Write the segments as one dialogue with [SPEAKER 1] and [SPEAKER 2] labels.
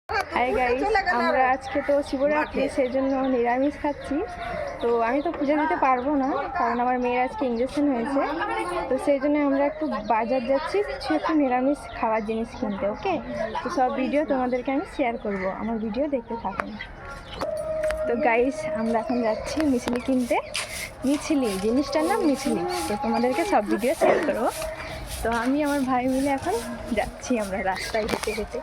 [SPEAKER 1] Hi guys, আমরা আজকে তো শিবরাত্রি, সেই জন্য নিরামিষ খাচ্ছি। তো আমি তো পূজা দিতে পারবো না, কারণ আমার মেয়ের আজকে ইঞ্জেকশন হয়েছে। তো সেই জন্য আমরা একটু বাজার যাচ্ছি কিছু একটু নিরামিষ খাওয়ার জিনিস কিনতে। ওকে, তো সব ভিডিও তোমাদেরকে আমি শেয়ার করব, আমার ভিডিও দেখতে থাকুন। তো গাইস, আমরা এখন যাচ্ছি মিছলি কিনতে। মিছলি জিনিসটার নাম মিছলি, তো তোমাদেরকে সব ভিডিও শেয়ার করবো। তো আমি আমার ভাই মিলে এখন যাচ্ছি, আমরা রাস্তায় হেঁটে হেঁটে।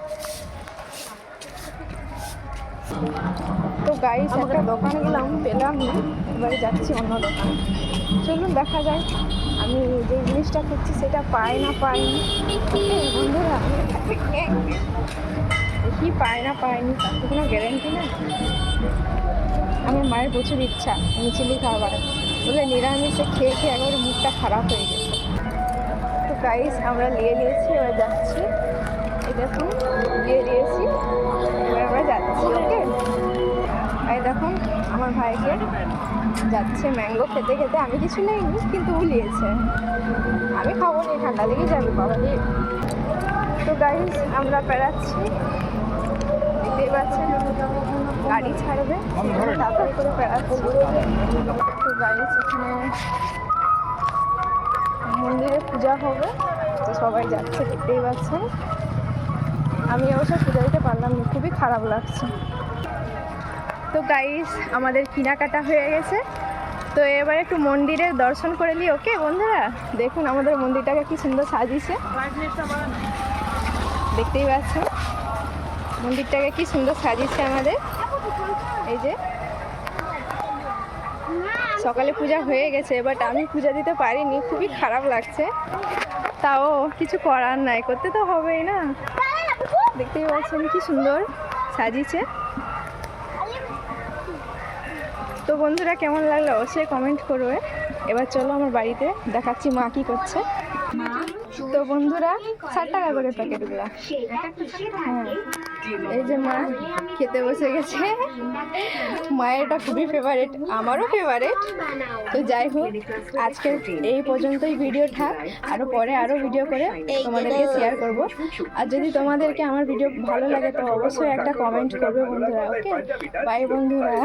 [SPEAKER 1] তো গাইস, একটা দোকানে গেলাম, পেলাম না, এবারে যাচ্ছি অন্য দোকানে। চলুন দেখা যায় আমি যে জিনিসটা খুঁজছি সেটা পাই না পাইনি। বন্ধুরা, দেখি পায় না পাইনি, তার তো কোনো গ্যারেন্টি না। আমার মায়ের প্রচুর ইচ্ছা মিছলি খাবার, বলে নিরামিষে খেয়ে খেয়ে একবারে মুখটা খারাপ হয়ে গেছে। তো গাইস, আমরা নিয়ে নিয়েছি, এবার যাচ্ছি। এই দেখুন, নিয়ে নিয়েছি, এবার আমরা যাচ্ছি। ওকে, এই দেখুন আমার ভাইকে যাচ্ছে ম্যাঙ্গো খেতে খেতে। আমি কিছু নেইনি, কিন্তু ও নিয়েছে। আমি খাবো নি, ঠান্ডা লেগে যাবে বাবা দিয়ে। তো গাইস, আমরা বেড়াচ্ছি, দেখতেই পাচ্ছেন গাড়ি ছাড়বে, তাড়াতাড়ি করে বেড়াচ্ছি। তো গাইস, এখানে মন্দিরে পূজা হবে, তো সবাই যাচ্ছে, দেখতেই পাচ্ছেন। আমি অবশ্য পূজা দিতে পারলাম না, খুবই খারাপ লাগছে। তো গাইস, আমাদের কেনাকাটা হয়ে গেছে, তো এবার একটু মন্দিরের দর্শন করে নিই। ওকে বন্ধুরা, দেখুন আমাদের মন্দিরটাকে কি সুন্দর সাজিয়েছে, দেখতেই পাচ্ছেন মন্দিরটাকে কি সুন্দর সাজিয়েছে আমাদের। এই যে সকালে পূজা হয়ে গেছে, বাট আমি পূজা দিতে পারিনি, খুবই খারাপ লাগছে। তাও কিছু করার নাই, করতে তো হবেই না। দেখতেই পাচ্ছেন কি সুন্দর সাজিয়েছে। তো বন্ধুরা, কেমন লাগলো অবশ্যই কমেন্ট করবে। এবার চলো আমার বাড়িতে, দেখাচ্ছি মা কি করছে। তো বন্ধুরা, 60 টাকা করে প্যাকেটগুলো। হ্যাঁ, এই যে মা খেতে বসে গেছে। মায়ের এটা খুবই ফেভারিট, আমারও ফেভারিট। তো যাই হোক, আজকে এই পর্যন্তই ভিডিও থাক, আরও পরে আরও ভিডিও করে তোমাদেরকে শেয়ার করব। আর যদি তোমাদেরকে আমার ভিডিও ভালো লাগে তো অবশ্যই একটা কমেন্ট করবে বন্ধুরা। ওকে, বাই বন্ধুরা।